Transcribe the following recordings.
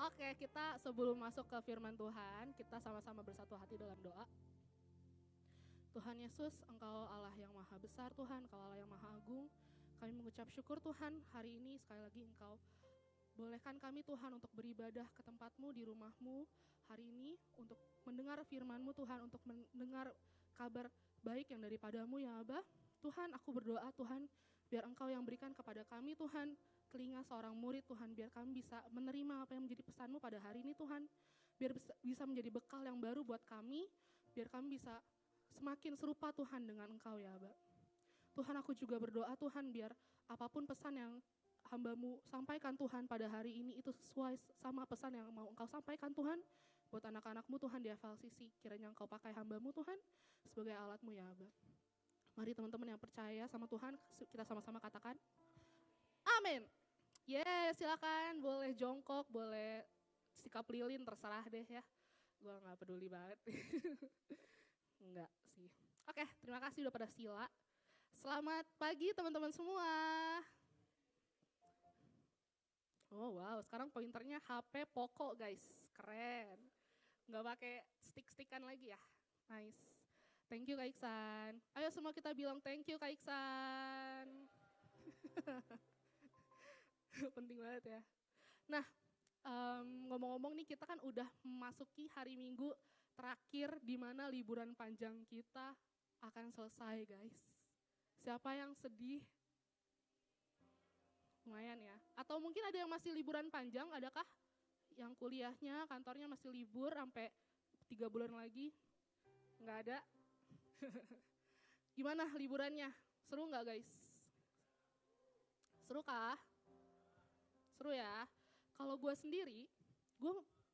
Oke, kita sebelum masuk ke firman Tuhan, kita sama-sama bersatu hati dalam doa. Tuhan Yesus, Engkau Allah yang maha besar Tuhan, Engkau Allah yang maha agung. Kami mengucap syukur Tuhan, hari ini sekali lagi Engkau bolehkan kami Tuhan untuk beribadah ke tempat-Mu, di rumah-Mu hari ini, untuk mendengar firman-Mu Tuhan, untuk mendengar kabar baik yang daripada-Mu ya Abah. Tuhan, aku berdoa Tuhan, biar Engkau yang berikan kepada kami Tuhan, telinga seorang murid Tuhan, biar kami bisa menerima apa yang menjadi pesan-Mu pada hari ini Tuhan, biar bisa menjadi bekal yang baru buat kami, biar kami bisa semakin serupa Tuhan dengan Engkau ya Abah. Tuhan, aku juga berdoa Tuhan, biar apapun pesan yang hamba-Mu sampaikan Tuhan pada hari ini itu sesuai sama pesan yang mau Engkau sampaikan Tuhan, buat anak-anak-Mu Tuhan di FLCC, kiranya Engkau pakai hamba-Mu Tuhan sebagai alat-Mu ya Abah. Mari teman-teman yang percaya sama Tuhan, kita sama-sama katakan amin. Yes, silakan boleh jongkok, boleh sikap lilin, terserah deh ya. Gue gak peduli banget. Enggak sih. Oke, terima kasih udah pada sila. Selamat pagi teman-teman semua. Oh wow, sekarang pointernya HP Poco guys, keren. Nggak pakai stick-stickan lagi ya, nice. Thank you Kak Iksan. Ayo semua kita bilang thank you Kak Iksan. Penting banget ya. Nah, ngomong-ngomong nih kita kan udah memasuki hari Minggu terakhir di mana liburan panjang kita akan selesai guys. Siapa yang sedih? Lumayan ya. Atau mungkin ada yang masih liburan panjang, adakah? Yang kuliahnya, kantornya masih libur sampai 3 bulan lagi? Nggak ada? Gimana liburannya? Seru nggak guys? Seru kah? Seru ya? Kalau gue sendiri,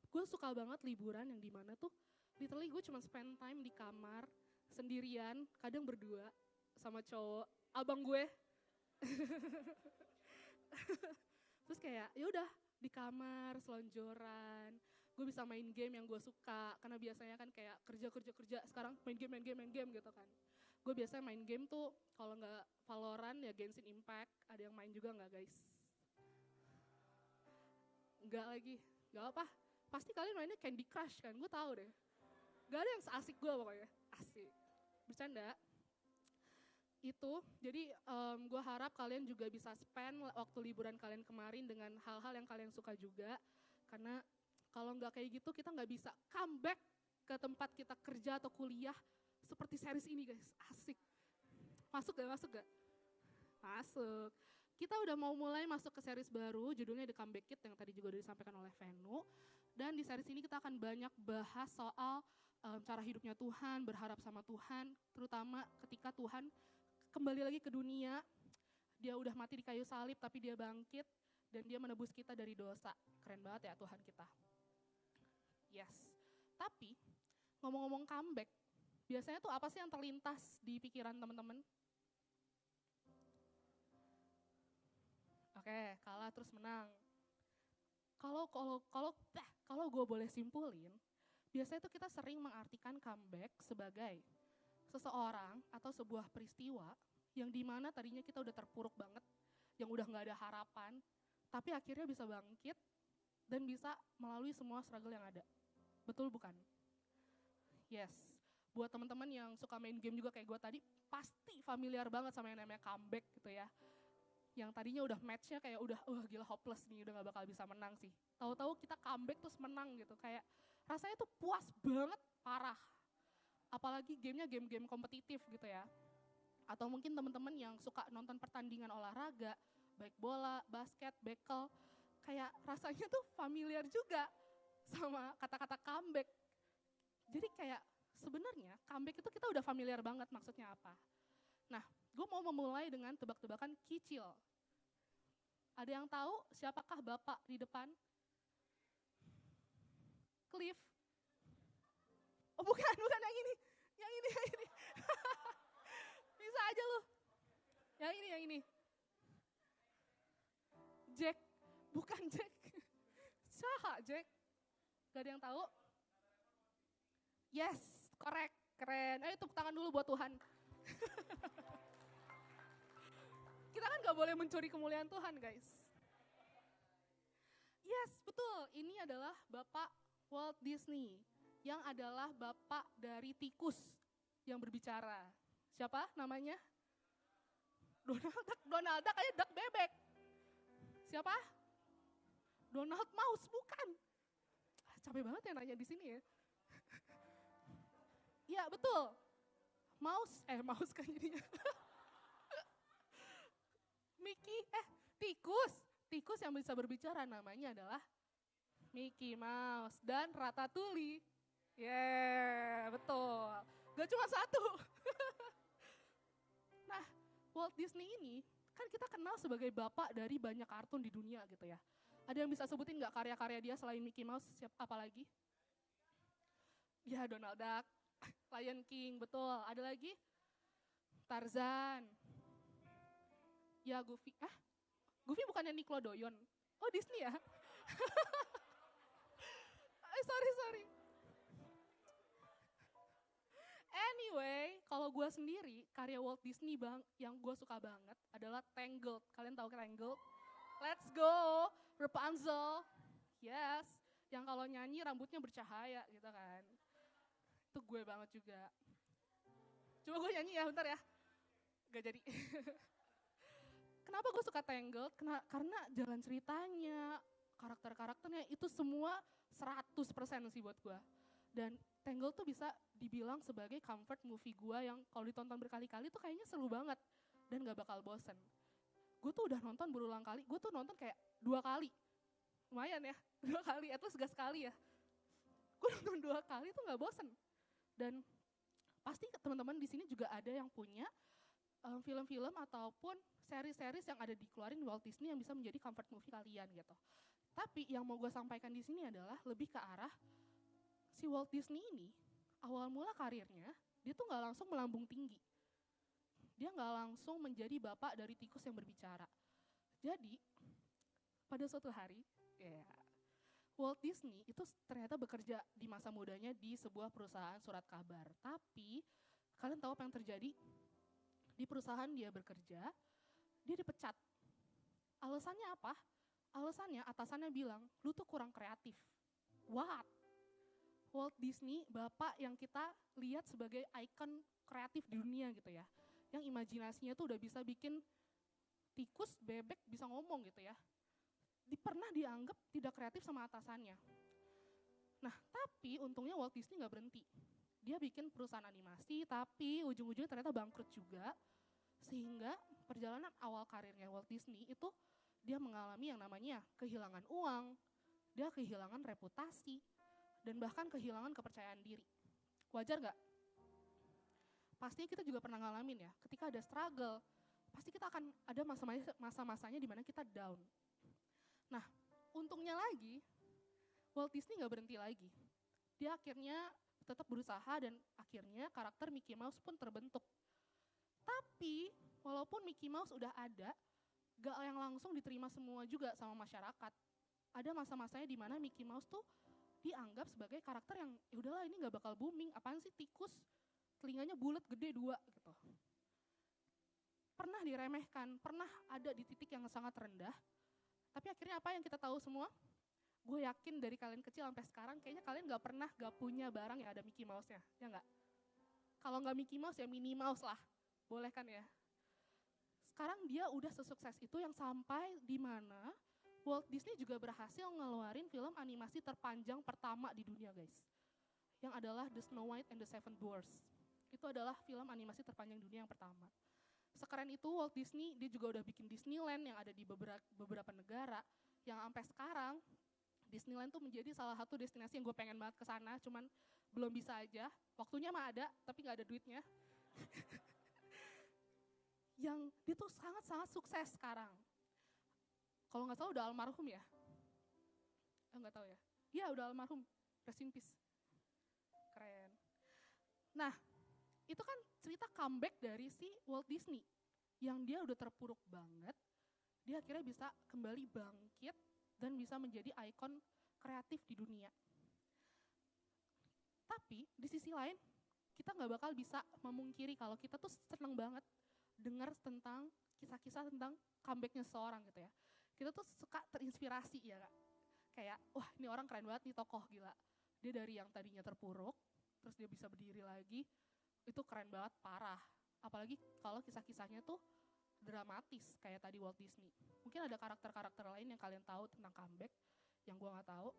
gue suka banget liburan yang dimana tuh literally gue cuma spend time di kamar sendirian, kadang berdua sama cowok, abang gue. Terus kayak ya udah di kamar selonjoran, gue bisa main game yang gue suka karena biasanya kan kayak kerja sekarang main game gitu kan. Gue biasanya main game tuh kalau nggak Valorant ya Genshin Impact. Ada yang main juga nggak guys? Nggak lagi, nggak apa. Pasti kalian mainnya Candy Crush kan, gue tahu deh. Gak ada yang seasik gue pokoknya, asik. Bercanda. Itu, jadi gue harap kalian juga bisa spend waktu liburan kalian kemarin dengan hal-hal yang kalian suka juga. Karena kalau nggak kayak gitu kita nggak bisa comeback ke tempat kita kerja atau kuliah seperti series ini guys, asik. Masuk gak? Masuk. Kita udah mau mulai masuk ke series baru, judulnya The Comeback Kid yang tadi juga udah disampaikan oleh Venu. Dan di series ini kita akan banyak bahas soal cara hidupnya Tuhan, berharap sama Tuhan, terutama ketika Tuhan kembali lagi ke dunia, dia udah mati di kayu salib tapi dia bangkit dan dia menebus kita dari dosa. Keren banget ya Tuhan kita. Yes. Tapi ngomong-ngomong comeback, biasanya tuh apa sih yang terlintas di pikiran teman-teman? Oke, kalah terus menang. Kalau gue boleh simpulin, biasanya tuh kita sering mengartikan comeback sebagai seseorang atau sebuah peristiwa yang dimana tadinya kita udah terpuruk banget, yang udah gak ada harapan, tapi akhirnya bisa bangkit dan bisa melalui semua struggle yang ada. Betul bukan? Yes. Buat teman-teman yang suka main game juga kayak gue tadi, pasti familiar banget sama yang namanya comeback gitu ya. Yang tadinya udah matchnya kayak udah gila hopeless nih, udah gak bakal bisa menang sih. Tahu-tahu kita comeback terus menang gitu, kayak rasanya tuh puas banget, parah. Apalagi gamenya game-game kompetitif gitu ya. Atau mungkin teman-teman yang suka nonton pertandingan olahraga, baik bola, basket, bekel, kayak rasanya tuh familiar juga sama kata-kata comeback. Jadi kayak sebenarnya comeback itu kita udah familiar banget maksudnya apa. Nah, gue mau memulai dengan tebak-tebakan kicil. Ada yang tahu siapakah bapak di depan? Cliff. Oh bukan yang ini. Yang ini. Bisa aja lu. Yang ini. Jack. Bukan Jack. Saha Jack? Gak ada yang tahu? Yes, correct. Keren. Ayo tepuk tangan dulu buat Tuhan. Kita kan gak boleh mencuri kemuliaan Tuhan guys. Ya Yes, betul. Ini adalah Bapak Walt Disney yang adalah bapak dari tikus yang berbicara. Siapa namanya? Donald Duck. Donald Duck kayak duck bebek. Siapa? Donald Mouse, bukan. Capek banget ya nanya di sini ya. Iya, betul. Mouse kan jadinya. Tikus. Tikus yang bisa berbicara namanya adalah Mickey Mouse dan Ratatouille. Betul. Gak cuma satu. Nah, Walt Disney ini kan kita kenal sebagai bapak dari banyak kartun di dunia gitu ya. Ada yang bisa sebutin gak karya-karya dia selain Mickey Mouse, apa lagi? Ya, Donald Duck, Lion King, betul. Ada lagi? Tarzan. Ya, Goofy. Goofy bukannya Nickelodeon? Oh, Disney ya? Sorry. Anyway, kalau gue sendiri, karya Walt Disney yang gue suka banget adalah Tangled. Kalian tahu Tangled? Let's go, Rapunzel. Yes, yang kalau nyanyi rambutnya bercahaya gitu kan. Itu gue banget juga. Coba gue nyanyi ya, bentar ya. Gak jadi. Kenapa gue suka Tangled? Karena jalan ceritanya, karakter-karakternya itu semua 100% sih buat gue. Dan Tangled tuh bisa dibilang sebagai comfort movie gue yang kalau ditonton berkali-kali tuh kayaknya seru banget dan gak bakal bosen. Gue tuh udah nonton berulang kali, gue tuh nonton kayak 2 kali. Lumayan ya, 2 kali, at least gak sekali ya. Gue nonton 2 kali tuh gak bosen. Dan pasti teman-teman di sini juga ada yang punya film-film ataupun seri-series yang ada dikeluarin Walt Disney yang bisa menjadi comfort movie kalian gitu. Tapi yang mau gue sampaikan di sini adalah lebih ke arah si Walt Disney ini awal mula karirnya dia tuh nggak langsung melambung tinggi. Dia nggak langsung menjadi bapak dari tikus yang berbicara. Jadi pada suatu hari, Walt Disney itu ternyata bekerja di masa mudanya di sebuah perusahaan surat kabar. Tapi kalian tahu apa yang terjadi? Di perusahaan dia bekerja, dia dipecat. Alasannya apa? Alasannya atasannya bilang, lu tuh kurang kreatif. What? Walt Disney, bapak yang kita lihat sebagai ikon kreatif di dunia gitu ya. Yang imajinasinya tuh udah bisa bikin tikus, bebek bisa ngomong gitu ya. Pernah dianggap tidak kreatif sama atasannya. Nah, tapi untungnya Walt Disney gak berhenti. Dia bikin perusahaan animasi, tapi ujung-ujungnya ternyata bangkrut juga. Sehingga perjalanan awal karirnya Walt Disney itu dia mengalami yang namanya kehilangan uang, dia kehilangan reputasi, dan bahkan kehilangan kepercayaan diri. Wajar gak? Pastinya kita juga pernah ngalamin ya, ketika ada struggle, pasti kita akan ada masa-masanya di mana kita down. Nah, untungnya lagi, Walt Disney gak berhenti lagi. Dia akhirnya tetap berusaha dan akhirnya karakter Mickey Mouse pun terbentuk. Tapi, walaupun Mickey Mouse udah ada, gak yang langsung diterima semua juga sama masyarakat. Ada masa-masanya di mana Mickey Mouse tuh dianggap sebagai karakter yang ya udahlah ini gak bakal booming, apaan sih tikus, telinganya bulat gede 2 gitu. Pernah diremehkan, pernah ada di titik yang sangat rendah, tapi akhirnya apa yang kita tahu semua? Gue yakin dari kalian kecil sampai sekarang kayaknya kalian gak pernah gak punya barang yang ada Mickey Mouse-nya, ya gak? Kalau gak Mickey Mouse ya Minnie Mouse lah, boleh kan ya? Sekarang dia udah sesukses itu yang sampai di mana Walt Disney juga berhasil ngeluarin film animasi terpanjang pertama di dunia guys. Yang adalah The Snow White and the Seven Dwarfs. Itu adalah film animasi terpanjang dunia yang pertama. Sekeren itu Walt Disney, dia juga udah bikin Disneyland yang ada di beberapa negara. Yang sampai sekarang Disneyland tuh menjadi salah satu destinasi yang gue pengen banget kesana, cuman belum bisa aja. Waktunya mah ada, tapi gak ada duitnya. Yang dia tuh sangat-sangat sukses sekarang. Kalau nggak salah udah almarhum ya? Nggak tahu ya? Iya udah almarhum, rest in peace. Keren. Nah, itu kan cerita comeback dari si Walt Disney. Yang dia udah terpuruk banget, dia akhirnya bisa kembali bangkit dan bisa menjadi ikon kreatif di dunia. Tapi di sisi lain, kita nggak bakal bisa memungkiri kalau kita tuh seneng banget dengar tentang kisah-kisah tentang comebacknya seseorang gitu ya. Kita tuh suka terinspirasi ya Kak. kayak, wah ini orang keren banget nih, tokoh gila. Dia dari yang tadinya terpuruk, terus dia bisa berdiri lagi, itu keren banget, parah. Apalagi kalau kisah-kisahnya tuh dramatis kayak tadi Walt Disney. Mungkin ada karakter-karakter lain yang kalian tahu tentang comeback yang gue nggak tahu.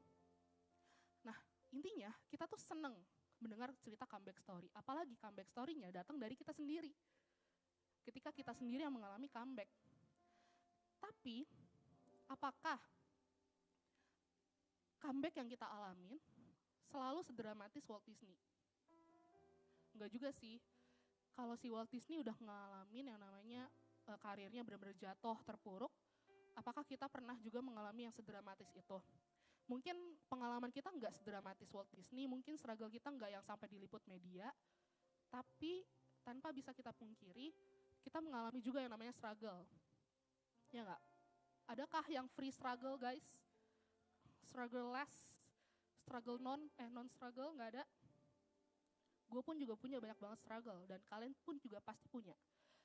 Nah, intinya kita tuh seneng mendengar cerita comeback story. Apalagi comeback story-nya datang dari kita sendiri. Ketika kita sendiri yang mengalami comeback. Tapi, apakah comeback yang kita alamin selalu sedramatis Walt Disney? Enggak juga sih. Kalau si Walt Disney udah ngalamin yang namanya karirnya benar-benar jatuh, terpuruk, apakah kita pernah juga mengalami yang sedramatis itu? Mungkin pengalaman kita nggak sedramatis Walt Disney, mungkin struggle kita nggak yang sampai diliput media, tapi tanpa bisa kita pungkiri, kita mengalami juga yang namanya struggle. Ya nggak? Adakah yang free struggle guys? Struggle less, struggle non-struggle nggak ada? Gue pun juga punya banyak banget struggle, dan kalian pun juga pasti punya.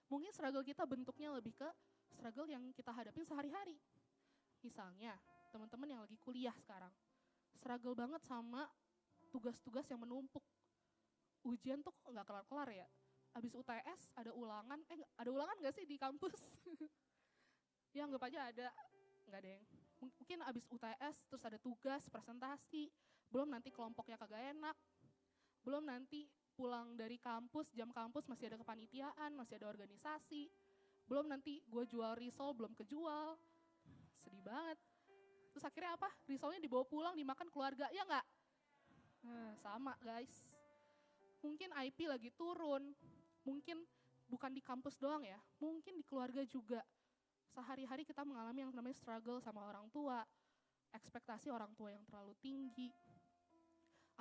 Mungkin struggle kita bentuknya lebih ke struggle yang kita hadapin sehari-hari. Misalnya, teman-teman yang lagi kuliah sekarang, struggle banget sama tugas-tugas yang menumpuk. Ujian tuh nggak kelar-kelar ya. Abis UTS ada ulangan, ada ulangan nggak sih di kampus? Ya anggap aja ada, nggak ada yang. Mungkin abis UTS terus ada tugas, presentasi, belum nanti kelompoknya kagak enak, belum nanti pulang dari kampus, jam kampus masih ada kepanitiaan, masih ada organisasi, belum nanti gue jual risol belum kejual, sedih banget. Terus akhirnya apa? Risolnya dibawa pulang, dimakan keluarga, ya nggak? Sama guys. Mungkin IP lagi turun, mungkin bukan di kampus doang ya, mungkin di keluarga juga. Sehari-hari kita mengalami yang namanya struggle sama orang tua, ekspektasi orang tua yang terlalu tinggi,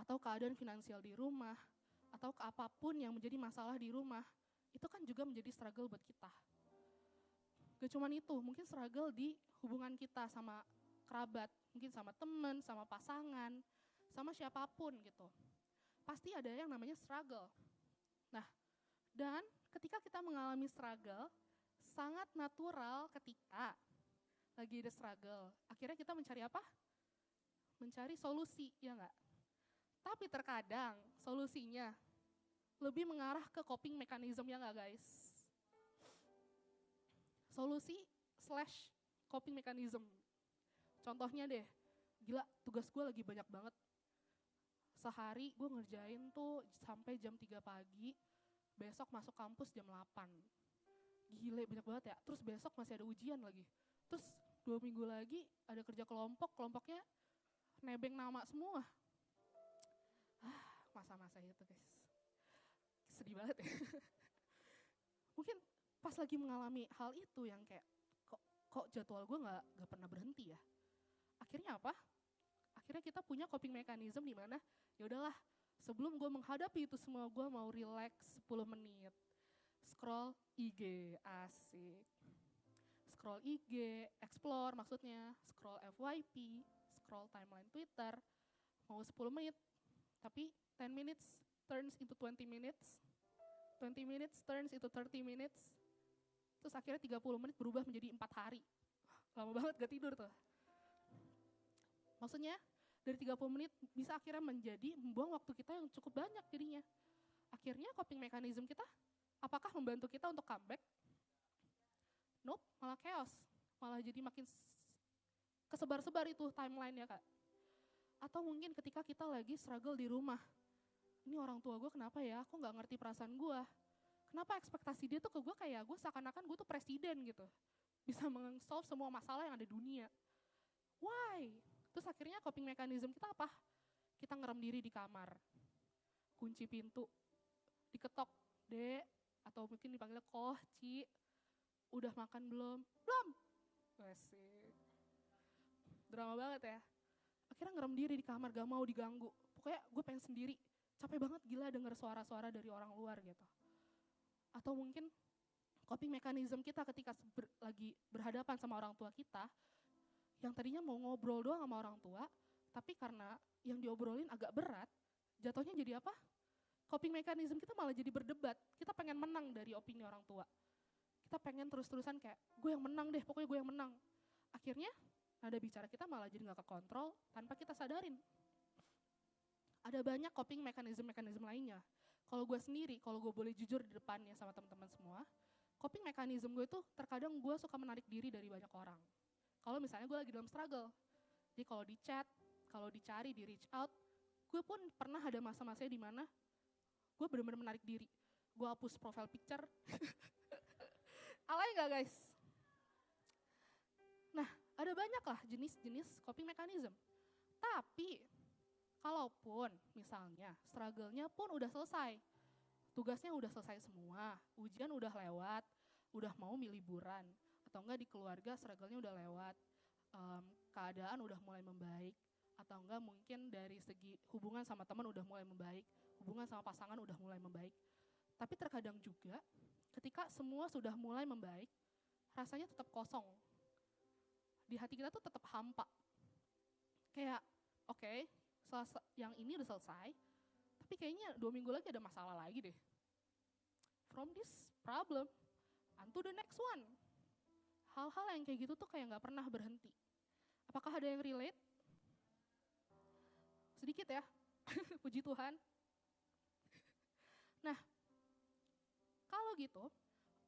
atau keadaan finansial di rumah, atau apapun yang menjadi masalah di rumah, itu kan juga menjadi struggle buat kita. Gak cuman itu, mungkin struggle di hubungan kita sama kerabat, mungkin sama teman, sama pasangan, sama siapapun gitu. Pasti ada yang namanya struggle. Nah, dan ketika kita mengalami struggle, sangat natural ketika lagi ada struggle. Akhirnya kita mencari apa? Mencari solusi, ya nggak? Tapi terkadang solusinya lebih mengarah ke coping mechanism, ya nggak guys? Solusi slash coping mechanism. Contohnya deh, gila tugas gue lagi banyak banget. Sehari gue ngerjain tuh sampai jam 3 pagi, besok masuk kampus jam 8. Gile banyak banget ya, terus besok masih ada ujian lagi. Terus 2 minggu lagi ada kerja kelompok, kelompoknya nebeng nama semua. Masa-masa itu guys, sedih banget ya. Mungkin pas lagi mengalami hal itu yang kayak, kok jadwal gue gak pernah berhenti ya. Akhirnya apa? Akhirnya kita punya coping mechanism di mana ya udahlah, sebelum gue menghadapi itu semua, gue mau relax 10 menit. Scroll IG, asik. Scroll IG, explore maksudnya, scroll FYP, scroll timeline Twitter, mau 10 menit. Tapi 10 minutes turns into 20 minutes, 20 minutes turns into 30 minutes, terus akhirnya 30 menit berubah menjadi 4 hari. Lama banget gak tidur tuh. Maksudnya dari 30 menit bisa akhirnya menjadi membuang waktu kita yang cukup banyak jadinya. Akhirnya coping mechanism kita, apakah membantu kita untuk comeback? Nope, malah chaos. Malah jadi makin kesebar-sebar itu timeline ya kak. Atau mungkin ketika kita lagi struggle di rumah, ini orang tua gue kenapa ya, aku gak ngerti perasaan gue. Kenapa ekspektasi dia tuh ke gue kayak gue seakan-akan gue tuh presiden gitu. Bisa meng-solve semua masalah yang ada di dunia. Why? Terus akhirnya coping mechanism kita apa? Kita ngerem diri di kamar. Kunci pintu. Diketok, Dek. Atau mungkin dipanggilnya Koh, Ci. Udah makan belum? Belum. Asik. Drama banget ya. Akhirnya ngerem diri di kamar, gak mau diganggu. Pokoknya gue pengen sendiri. Capek banget gila denger suara-suara dari orang luar gitu. Atau mungkin coping mechanism kita ketika lagi berhadapan sama orang tua kita, yang tadinya mau ngobrol doang sama orang tua, tapi karena yang diobrolin agak berat, jatuhnya jadi apa? Coping mechanism kita malah jadi berdebat. Kita pengen menang dari opini orang tua. Kita pengen terus-terusan kayak, gue yang menang deh, pokoknya gue yang menang. Akhirnya nada bicara kita malah jadi gak kekontrol tanpa kita sadarin. Ada banyak coping mekanisme lainnya. Kalau gue sendiri, kalau gue boleh jujur di depannya sama teman-teman semua, coping mekanisme gue tuh terkadang gue suka menarik diri dari banyak orang. Kalau misalnya gue lagi dalam struggle, jadi kalau di chat, kalau dicari, di reach out, gue pun pernah ada masa-masanya di mana gue benar-benar menarik diri. Gue hapus profile picture. Alay gak guys? Nah, ada banyak lah jenis-jenis coping mechanism. Tapi, kalaupun misalnya struggle-nya pun udah selesai, tugasnya udah selesai semua, ujian udah lewat, udah mau liburan, atau enggak di keluarga struggle-nya udah lewat, keadaan udah mulai membaik, atau enggak mungkin dari segi hubungan sama teman udah mulai membaik, hubungan sama pasangan udah mulai membaik. Tapi terkadang juga ketika semua sudah mulai membaik, rasanya tetap kosong. Di hati kita tuh tetap hampa. Kayak, oke, yang ini udah selesai, tapi kayaknya 2 minggu lagi ada masalah lagi deh. From this problem, onto the next one. Hal-hal yang kayak gitu tuh kayak gak pernah berhenti. Apakah ada yang relate? Sedikit ya, puji Tuhan. Nah, kalau gitu,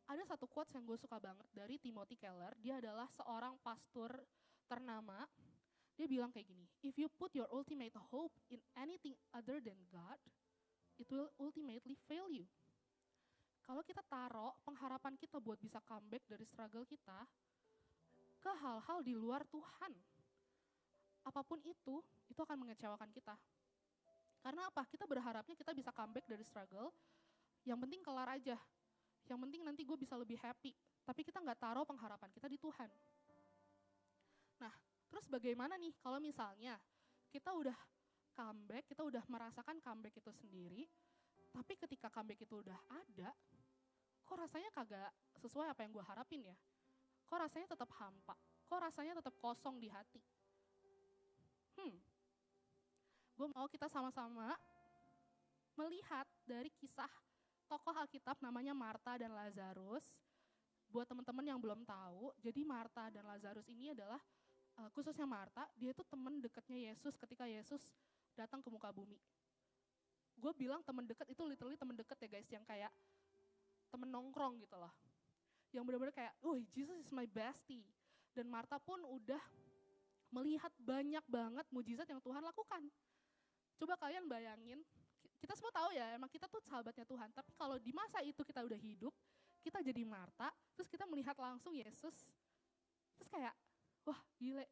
ada satu quotes yang gue suka banget dari Timothy Keller. Dia adalah seorang pastor ternama. Dia bilang kayak gini, if you put your ultimate hope in anything other than God, it will ultimately fail you. Kalau kita taruh pengharapan kita buat bisa comeback dari struggle kita ke hal-hal di luar Tuhan, apapun itu akan mengecewakan kita. Karena apa? Kita berharapnya kita bisa comeback dari struggle, yang penting kelar aja. Yang penting nanti gue bisa lebih happy. Tapi kita gak taruh pengharapan kita di Tuhan. Nah, terus bagaimana nih kalau misalnya kita udah comeback, kita udah merasakan comeback itu sendiri, tapi ketika comeback itu udah ada, kok rasanya kagak sesuai apa yang gue harapin ya? Kok rasanya tetap hampa? Kok rasanya tetap kosong di hati? Gue mau kita sama-sama melihat dari kisah tokoh Alkitab namanya Marta dan Lazarus. Buat teman-teman yang belum tahu, jadi Marta dan Lazarus ini adalah, khususnya Marta, dia itu teman dekatnya Yesus ketika Yesus datang ke muka bumi. Gue bilang teman dekat itu literally teman dekat ya guys, yang kayak teman nongkrong gitu loh. Yang benar-benar kayak, Jesus is my bestie. Dan Marta pun udah melihat banyak banget mujizat yang Tuhan lakukan. Coba kalian bayangin, kita semua tahu ya, emang kita tuh sahabatnya Tuhan. Tapi kalau di masa itu kita udah hidup, kita jadi Marta, terus kita melihat langsung Yesus. Terus kayak, wah gile,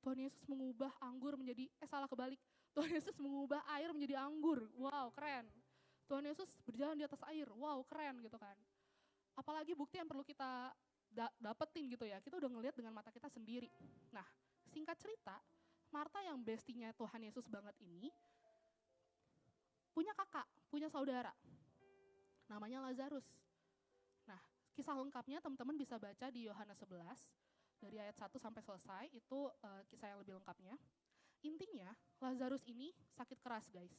Tuhan Yesus mengubah anggur menjadi, salah kebalik. Tuhan Yesus mengubah air menjadi anggur, wow keren. Tuhan Yesus berjalan di atas air, wow keren gitu kan. Apalagi bukti yang perlu kita dapetin gitu ya, kita udah ngelihat dengan mata kita sendiri. Nah, singkat cerita, Marta yang bestinya Tuhan Yesus banget ini, punya kakak, punya saudara, namanya Lazarus. Nah, kisah lengkapnya teman-teman bisa baca di Yohanes 11, dari ayat 1 sampai selesai, itu kisah yang lebih lengkapnya. Intinya, Lazarus ini sakit keras guys.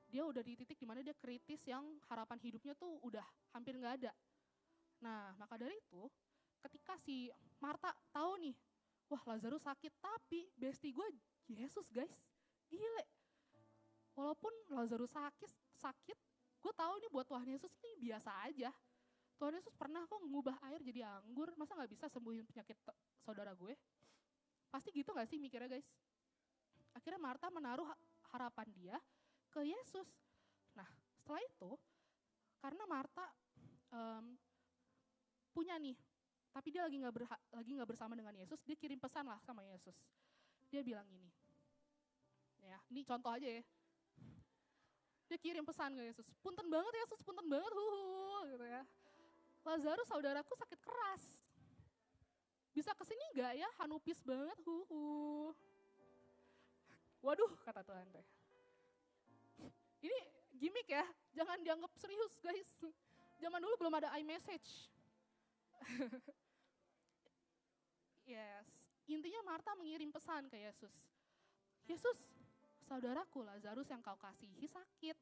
Dia udah di titik dimana dia kritis yang harapan hidupnya tuh udah hampir gak ada. Nah, maka dari itu, ketika si Marta tahu nih, wah Lazarus sakit, tapi bestie gue Yesus guys, gile. Walaupun Lazarus sakit, gue tahu nih buat Tuhan Yesus nih biasa aja. Tuhan Yesus pernah kok ngubah air jadi anggur, masa gak bisa sembuhin penyakit saudara gue? Pasti gitu gak sih mikirnya guys? Akhirnya Marta menaruh harapan dia ke Yesus. Nah setelah itu, karena Marta punya nih, tapi dia lagi gak bersama dengan Yesus, dia kirim pesan lah sama Yesus. Dia bilang gini, ya ini contoh aja ya. Dia kirim pesan ke Yesus, punten banget Yesus, punten banget, gitu ya. Lazarus saudaraku sakit keras. Bisa kesini gak ya, hanupis banget, Waduh, kata Tuhan teh. Ini gimmick ya, jangan dianggap serius guys. Zaman dulu belum ada iMessage. Yes, intinya Marta mengirim pesan ke Yesus. Yesus, saudaraku Lazarus yang kau kasihi sakit.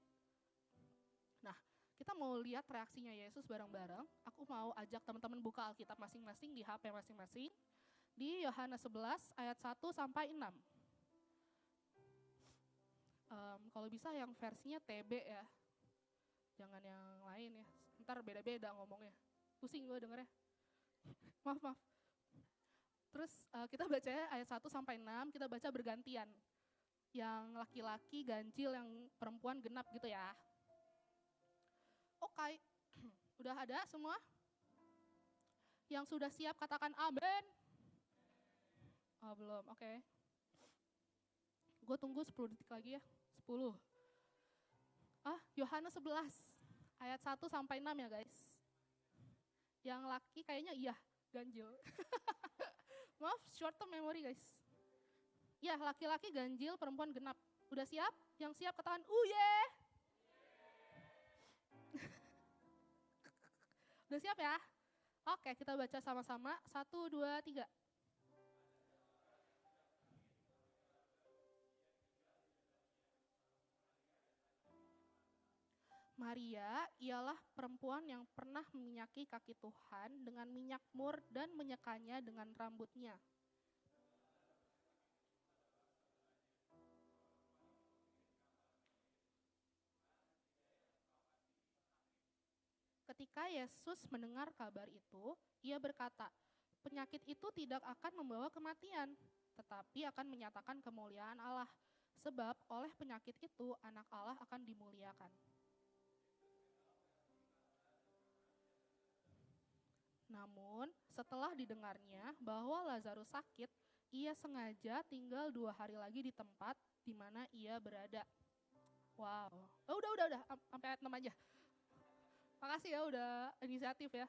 Nah, kita mau lihat reaksinya Yesus bareng-bareng. Aku mau ajak teman-teman buka Alkitab masing-masing di HP masing-masing. di Yohanes 11 ayat 1 sampai 6. Kalau bisa yang versinya TB ya, jangan yang lain ya, ntar beda-beda ngomongnya, pusing gue dengernya. maaf. Terus kita baca ayat 1 sampai 6, kita baca bergantian. Yang laki-laki ganjil, yang perempuan genap gitu ya. Oke, udah ada semua? Yang sudah siap katakan amin. Oh belum, oke. Gue tunggu 10 detik lagi ya, 10. Yohanes 11, ayat 1 sampai 6 ya guys. Yang laki kayaknya iya, ganjil. Maaf, short term memory guys. Ya, laki-laki ganjil, perempuan genap. Udah siap? Yang siap katakan, yeah! Udah siap ya? Oke, kita baca sama-sama. 1, 2, 3. Maria ialah perempuan yang pernah meminyaki kaki Tuhan dengan minyak mur dan menyekanya dengan rambutnya. Ketika Yesus mendengar kabar itu, ia berkata, penyakit itu tidak akan membawa kematian, tetapi akan menyatakan kemuliaan Allah. Sebab oleh penyakit itu anak Allah akan dimuliakan. Namun, setelah didengarnya bahwa Lazarus sakit, ia sengaja tinggal 2 hari lagi di tempat di mana ia berada. Wow. Udah. Sampai ayat 6 aja. Makasih ya udah inisiatif ya.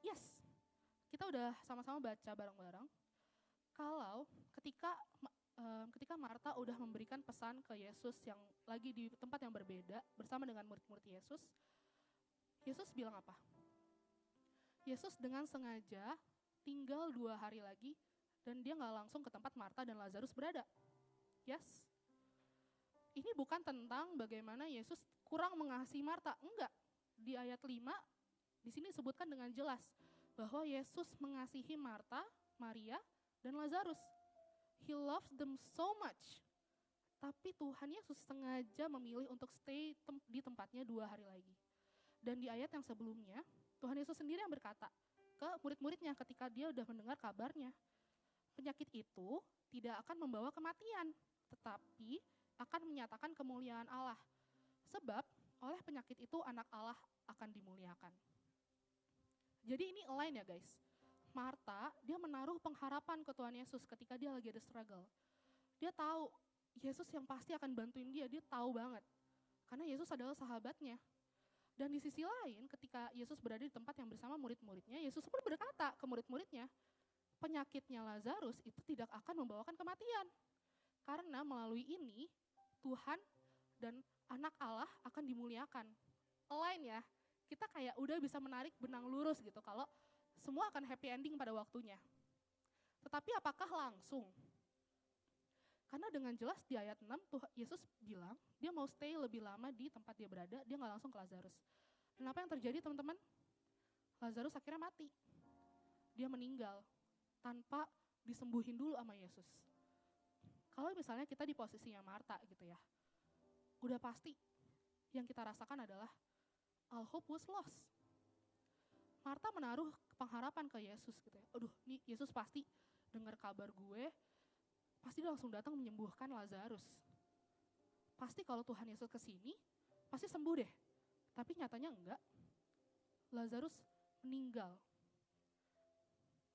Yes. Kita udah sama-sama baca bareng-bareng. Kalau ketika Marta udah memberikan pesan ke Yesus yang lagi di tempat yang berbeda bersama dengan murid-murid Yesus, Yesus bilang apa? Yesus dengan sengaja tinggal 2 hari lagi dan dia gak langsung ke tempat Marta dan Lazarus berada. Yes. Ini bukan tentang bagaimana Yesus kurang mengasihi Marta, enggak. Di ayat 5 di sini disebutkan dengan jelas bahwa Yesus mengasihi Marta, Maria, dan Lazarus. He loves them so much. Tapi Tuhan Yesus sengaja memilih untuk stay di tempatnya 2 hari lagi. Dan di ayat yang sebelumnya, Tuhan Yesus sendiri yang berkata ke murid-muridnya ketika dia udah mendengar kabarnya. Penyakit itu tidak akan membawa kematian, tetapi akan menyatakan kemuliaan Allah. Sebab oleh penyakit itu anak Allah akan dimuliakan. Jadi ini align ya guys. Marta, dia menaruh pengharapan ke Tuhan Yesus ketika dia lagi ada struggle. Dia tahu Yesus yang pasti akan bantuin dia tahu banget. Karena Yesus adalah sahabatnya. Dan di sisi lain, ketika Yesus berada di tempat yang bersama murid-muridnya, Yesus pun berkata ke murid-muridnya, penyakitnya Lazarus itu tidak akan membawakan kematian. Karena melalui ini, Tuhan dan anak Allah akan dimuliakan. Align ya, kita kayak udah bisa menarik benang lurus gitu, kalau semua akan happy ending pada waktunya. Tetapi apakah langsung? Karena dengan jelas di ayat 6, Yesus bilang, dia mau stay lebih lama di tempat dia berada, dia gak langsung ke Lazarus. Dan apa yang terjadi teman-teman? Lazarus akhirnya mati. Dia meninggal, tanpa disembuhin dulu sama Yesus. Kalau misalnya kita di posisinya Marta gitu ya, udah pasti yang kita rasakan adalah all hope was lost. Marta menaruh pengharapan ke Yesus gitu ya. Aduh, nih Yesus pasti dengar kabar gue, pasti dia langsung datang menyembuhkan Lazarus. Pasti kalau Tuhan Yesus kesini, pasti sembuh deh. Tapi nyatanya enggak. Lazarus meninggal.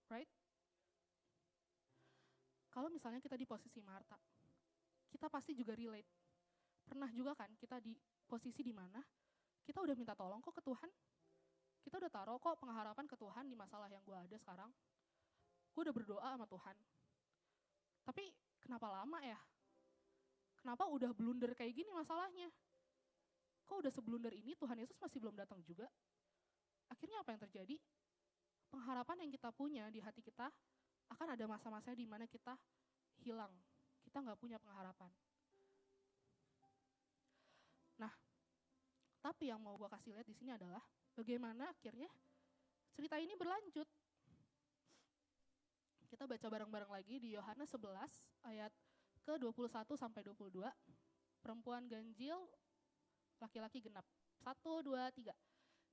Right? Kalau misalnya kita di posisi Marta, kita pasti juga relate. Pernah juga kan kita di posisi di mana kita udah minta tolong kok ke Tuhan. Kita udah taruh kok pengharapan ke Tuhan di masalah yang gue ada sekarang. Gue udah berdoa sama Tuhan. Tapi kenapa lama ya? Kenapa udah blunder kayak gini masalahnya? Kok udah seblunder ini Tuhan Yesus masih belum datang juga? Akhirnya apa yang terjadi? Pengharapan yang kita punya di hati kita akan ada masa-masanya di mana kita hilang. Kita gak punya pengharapan. Nah, tapi yang mau gue kasih lihat di sini adalah bagaimana akhirnya cerita ini berlanjut. Kita baca bareng-bareng lagi di Yohanes 11 ayat ke-21 sampai 22. Perempuan ganjil, laki-laki genap. 1, 2, 3.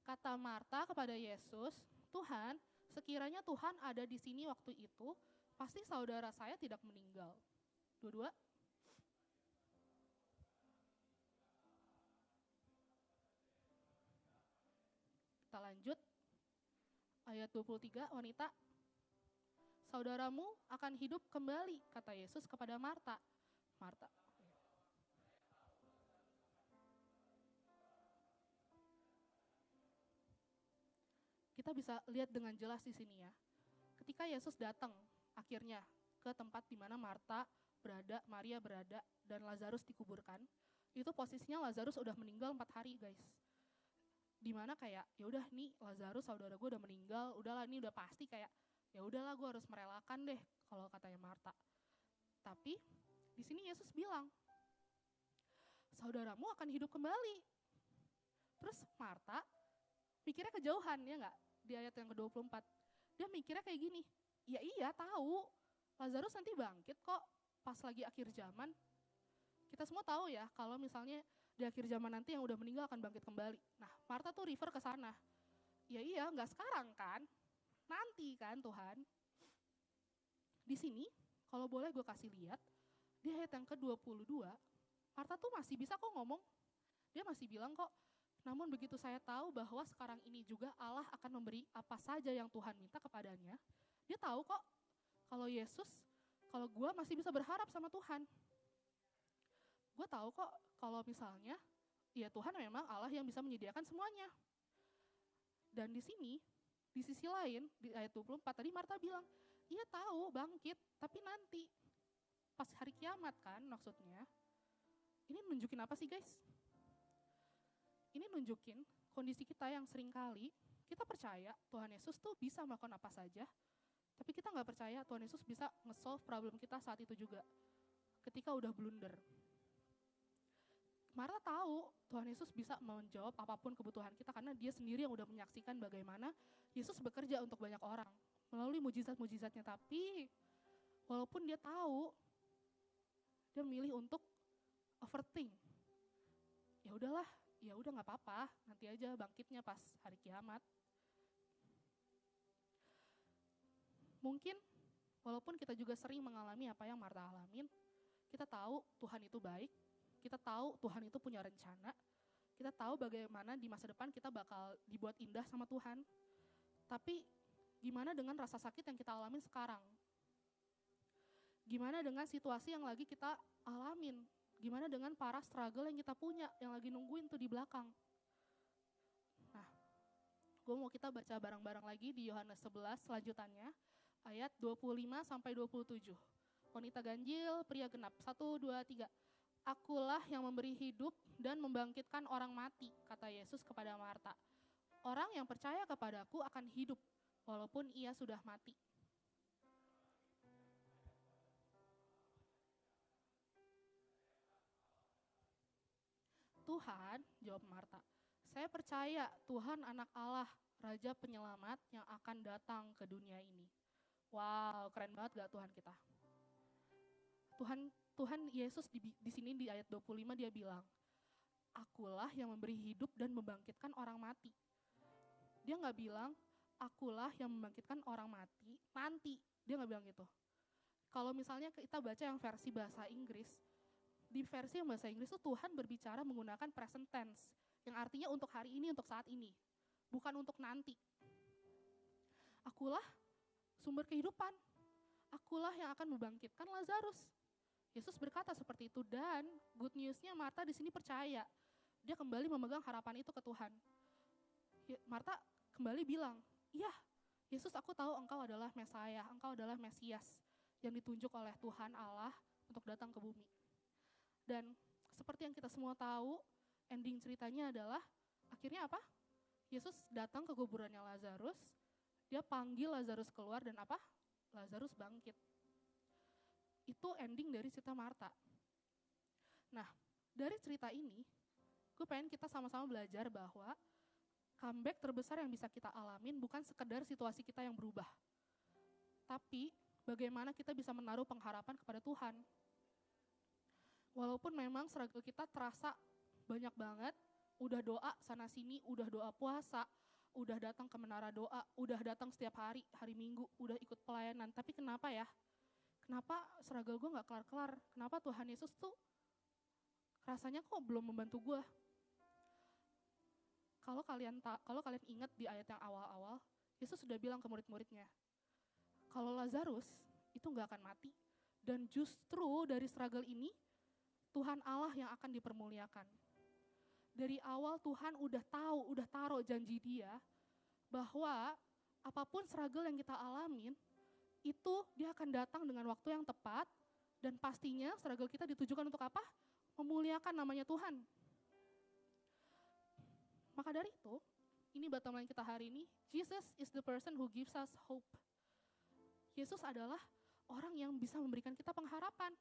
Kata Marta kepada Yesus, "Tuhan, sekiranya Tuhan ada di sini waktu itu, pasti saudara saya tidak meninggal." 22. Kita lanjut. Ayat 23, wanita, "Saudaramu akan hidup kembali," kata Yesus kepada Marta. Marta. Kita bisa lihat dengan jelas di sini ya. Ketika Yesus datang akhirnya ke tempat di mana Marta berada, Maria berada, dan Lazarus dikuburkan, itu posisinya Lazarus udah meninggal 4 hari, guys. Dimana kayak ya udah nih Lazarus saudara gue udah meninggal, udahlah ini udah pasti kayak ya udahlah gue harus merelakan deh kalau katanya Marta. Tapi di sini Yesus bilang, "Saudaramu akan hidup kembali." Terus Marta mikirnya kejauhan ya nggak? Di ayat yang ke-24. Dia mikirnya kayak gini, ya iya tahu Lazarus nanti bangkit kok pas lagi akhir zaman. Kita semua tahu ya kalau misalnya di akhir zaman nanti yang udah meninggal akan bangkit kembali. Nah, Marta tuh refer ke sana. Ya iya, nggak sekarang kan? Nanti kan Tuhan. Di sini, kalau boleh gue kasih lihat, di ayat yang ke-22, Marta tuh masih bisa kok ngomong. Dia masih bilang kok, "Namun begitu saya tahu bahwa sekarang ini juga Allah akan memberi apa saja yang Tuhan minta kepadanya." Dia tahu kok kalau Yesus, kalau gue masih bisa berharap sama Tuhan. Gue tahu kok kalau misalnya ya Tuhan memang Allah yang bisa menyediakan semuanya. Dan di sini, di sisi lain, di ayat 24 tadi Marta bilang, "Iya tahu bangkit, tapi nanti pas hari kiamat kan maksudnya." Ini nunjukin apa sih guys? Ini nunjukin kondisi kita yang sering kali kita percaya Tuhan Yesus tuh bisa melakukan apa saja, tapi kita nggak percaya Tuhan Yesus bisa nge-solve problem kita saat itu juga, ketika udah blunder. Marta tahu Tuhan Yesus bisa menjawab apapun kebutuhan kita karena dia sendiri yang udah menyaksikan bagaimana Yesus bekerja untuk banyak orang melalui mujizat-mujizatnya. Tapi walaupun dia tahu, dia milih untuk overthink. Ya udahlah, ya udah nggak apa-apa, nanti aja bangkitnya pas hari kiamat. Mungkin walaupun kita juga sering mengalami apa yang Marta alamin, kita tahu Tuhan itu baik, kita tahu Tuhan itu punya rencana, kita tahu bagaimana di masa depan kita bakal dibuat indah sama Tuhan. Tapi gimana dengan rasa sakit yang kita alamin sekarang? Gimana dengan situasi yang lagi kita alamin? Gimana dengan para struggle yang kita punya, yang lagi nungguin tuh di belakang? Nah, gue mau kita baca bareng-bareng lagi di Yohanes 11 selanjutannya, ayat 25 sampai 27. Wanita ganjil, pria genap. 1, 2, 3. "Akulah yang memberi hidup dan membangkitkan orang mati," kata Yesus kepada Marta. "Orang yang percaya kepadaku akan hidup, walaupun ia sudah mati." "Tuhan," jawab Marta, "saya percaya Tuhan anak Allah, Raja Penyelamat yang akan datang ke dunia ini." Wow, keren banget gak Tuhan kita? Tuhan Yesus di sini di ayat 25 dia bilang, "Akulah yang memberi hidup dan membangkitkan orang mati." Dia nggak bilang, "Akulah yang membangkitkan orang mati nanti." Dia nggak bilang gitu. Kalau misalnya kita baca yang versi bahasa Inggris, di versi yang bahasa Inggris itu Tuhan berbicara menggunakan present tense, yang artinya untuk hari ini, untuk saat ini, bukan untuk nanti. "Akulah sumber kehidupan. Akulah yang akan membangkitkan Lazarus." Yesus berkata seperti itu, dan good news-nya Marta di sini percaya. Dia kembali memegang harapan itu ke Tuhan. Marta kembali bilang, "Iya, Yesus, aku tahu engkau adalah Mesaya, engkau adalah Mesias yang ditunjuk oleh Tuhan Allah untuk datang ke bumi." Dan seperti yang kita semua tahu, ending ceritanya adalah akhirnya apa? Yesus datang ke kuburannya Lazarus, dia panggil Lazarus keluar dan apa? Lazarus bangkit. Itu ending dari cerita Marta. Nah, dari cerita ini, gue pengen kita sama-sama belajar bahwa comeback terbesar yang bisa kita alamin bukan sekedar situasi kita yang berubah, tapi bagaimana kita bisa menaruh pengharapan kepada Tuhan. Walaupun memang struggle kita terasa banyak banget, udah doa sana sini, udah doa puasa, udah datang ke menara doa, udah datang setiap hari, hari Minggu, udah ikut pelayanan. Tapi kenapa ya? Kenapa struggle gue gak kelar-kelar? Kenapa Tuhan Yesus tuh rasanya kok belum membantu gue? Kalau kalian ingat di ayat yang awal-awal, Yesus sudah bilang ke murid-muridnya, kalau Lazarus itu gak akan mati. Dan justru dari struggle ini, Tuhan Allah yang akan dipermuliakan. Dari awal Tuhan udah tahu, udah taruh janji Dia bahwa apapun struggle yang kita alamin, itu Dia akan datang dengan waktu yang tepat, dan pastinya struggle kita ditujukan untuk apa? Memuliakan namanya Tuhan. Maka dari itu, ini bottom line kita hari ini, Jesus is the person who gives us hope. Yesus adalah orang yang bisa memberikan kita pengharapan.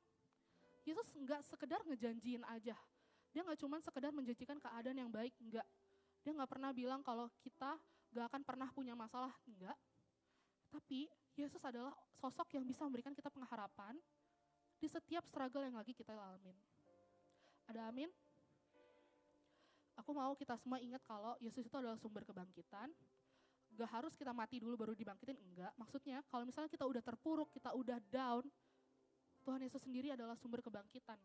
Yesus nggak sekedar ngejanjiin aja. Dia nggak cuma sekedar menjanjikan keadaan yang baik, enggak. Dia nggak pernah bilang kalau kita nggak akan pernah punya masalah, enggak. Tapi Yesus adalah sosok yang bisa memberikan kita pengharapan di setiap struggle yang lagi kita alamin. Ada amin? Aku mau kita semua ingat kalau Yesus itu adalah sumber kebangkitan. Gak harus kita mati dulu baru dibangkitin, enggak. Maksudnya kalau misalnya kita udah terpuruk, kita udah down, Tuhan Yesus sendiri adalah sumber kebangkitan.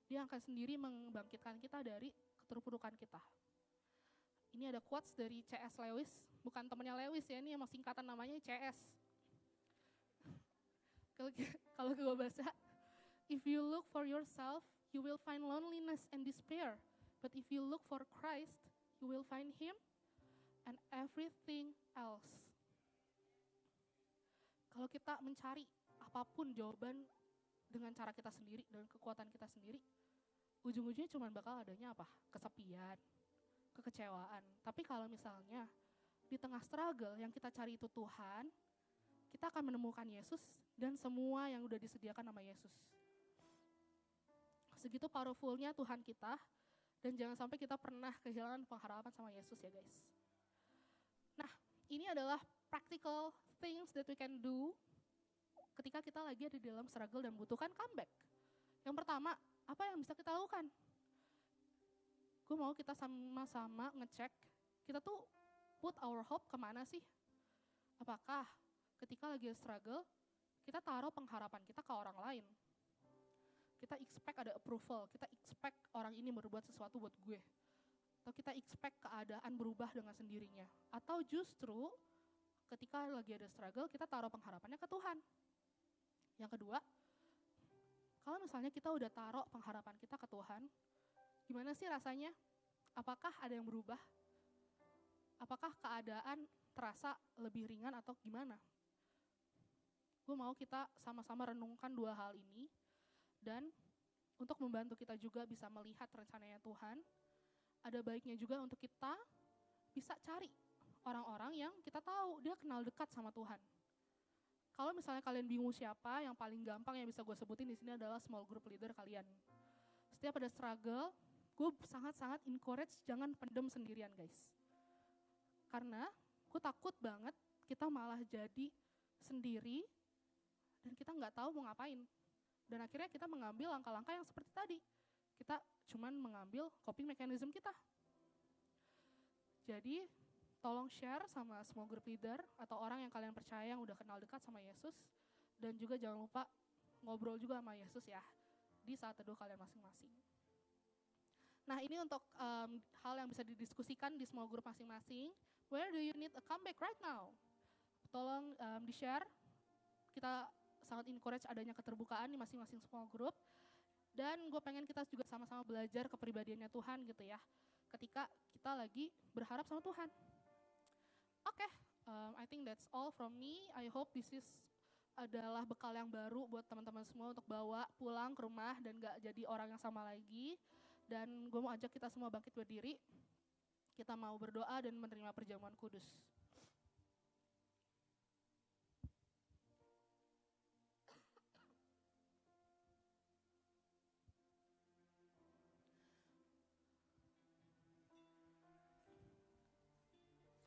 Dia akan sendiri membangkitkan kita dari keterpurukan kita. Ini ada quotes dari C.S. Lewis, bukan temannya Lewis ya, ini emang singkatan namanya CS. Kalau gue baca, if you look for yourself, you will find loneliness and despair. But if you look for Christ, you will find Him and everything else. Kalau kita mencari apapun jawaban dengan cara kita sendiri, dengan kekuatan kita sendiri, ujung-ujungnya cuma bakal adanya apa? Kesepian, kekecewaan. Tapi kalau misalnya di tengah struggle yang kita cari itu Tuhan, kita akan menemukan Yesus dan semua yang udah disediakan sama Yesus. Segitu powerfulnya Tuhan kita, dan jangan sampai kita pernah kehilangan pengharapan sama Yesus ya guys. Nah, ini adalah practical things that we can do ketika kita lagi ada di dalam struggle dan membutuhkan comeback. Yang pertama, apa yang bisa kita lakukan? Gue mau kita sama-sama ngecek, kita tuh put our hope kemana sih? Apakah ketika lagi struggle, kita taruh pengharapan kita ke orang lain? Kita expect ada approval, kita expect orang ini berbuat sesuatu buat gue. Atau kita expect keadaan berubah dengan sendirinya. Atau justru ketika lagi ada struggle, kita taruh pengharapannya ke Tuhan. Yang kedua, kalau misalnya kita udah taruh pengharapan kita ke Tuhan, gimana sih rasanya? Apakah ada yang berubah? Apakah keadaan terasa lebih ringan atau gimana? Gue mau kita sama-sama renungkan dua hal ini, dan untuk membantu kita juga bisa melihat rencananya Tuhan, ada baiknya juga untuk kita bisa cari orang-orang yang kita tahu dia kenal dekat sama Tuhan. Kalau misalnya kalian bingung siapa, yang paling gampang yang bisa gue sebutin di sini adalah small group leader kalian. Setiap ada struggle, gue sangat-sangat encourage jangan pendem sendirian guys. Karena gue takut banget kita malah jadi sendiri dan kita nggak tahu mau ngapain. Dan akhirnya kita mengambil langkah-langkah yang seperti tadi. Kita cuman mengambil coping mechanism kita. Jadi tolong share sama small group leader atau orang yang kalian percaya yang udah kenal dekat sama Yesus. Dan juga jangan lupa ngobrol juga sama Yesus ya di saat teduh kalian masing-masing. Nah ini untuk hal yang bisa didiskusikan di small group masing-masing. Where do you need a comeback right now? Tolong di-share. Kita sangat encourage adanya keterbukaan di masing-masing small group. Dan gue pengen kita juga sama-sama belajar kepribadiannya Tuhan gitu ya. Ketika kita lagi berharap sama Tuhan. Oke, I think that's all from me. I hope this is adalah bekal yang baru buat teman-teman semua untuk bawa pulang ke rumah dan gak jadi orang yang sama lagi. Dan gue mau ajak kita semua bangkit berdiri. Kita mau berdoa dan menerima perjamuan kudus.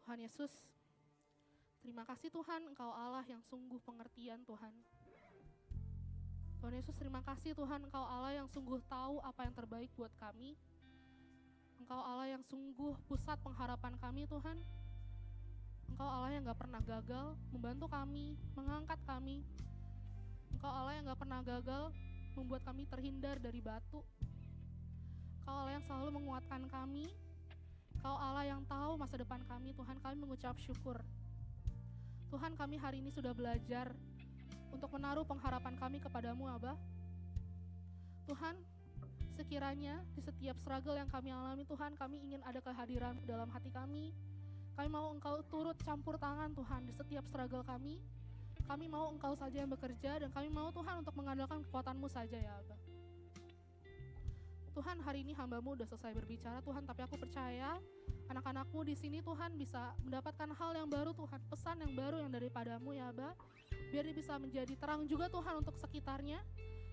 Tuhan Yesus, Terima kasih Tuhan, Engkau Allah yang sungguh pengertian Tuhan. Tuhan Yesus, terima kasih Tuhan, Engkau Allah yang sungguh tahu apa yang terbaik buat kami. Engkau Allah yang sungguh pusat pengharapan kami Tuhan. Engkau Allah yang gak pernah gagal membantu kami, mengangkat kami. Engkau Allah yang gak pernah gagal membuat kami terhindar dari batu. Engkau Allah yang selalu menguatkan kami. Engkau Allah yang tahu masa depan kami. Tuhan, kami mengucap syukur. Tuhan, kami hari ini sudah belajar untuk menaruh pengharapan kami kepadamu, Abah. Tuhan, sekiranya di setiap struggle yang kami alami, Tuhan, kami ingin ada kehadiran dalam hati kami. Kami mau Engkau turut campur tangan, Tuhan, di setiap struggle kami. Kami mau Engkau saja yang bekerja, dan kami mau Tuhan untuk mengandalkan kekuatan-Mu saja ya Abah. Tuhan, hari ini hamba-Mu udah selesai berbicara Tuhan, tapi aku percaya anak-anak-Mu di sini Tuhan bisa mendapatkan hal yang baru Tuhan, pesan yang baru yang daripada-Mu ya Abah. Biar dia bisa menjadi terang juga Tuhan untuk sekitarnya,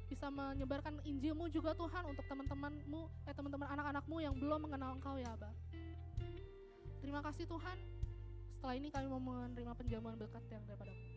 bisa menyebarkan Injil-Mu juga Tuhan untuk teman-teman-Mu, teman-teman anak-anak-Mu yang belum mengenal Engkau ya Abah. Terima kasih Tuhan. Setelah ini kami mau menerima penjamuan berkat yang daripada-Mu.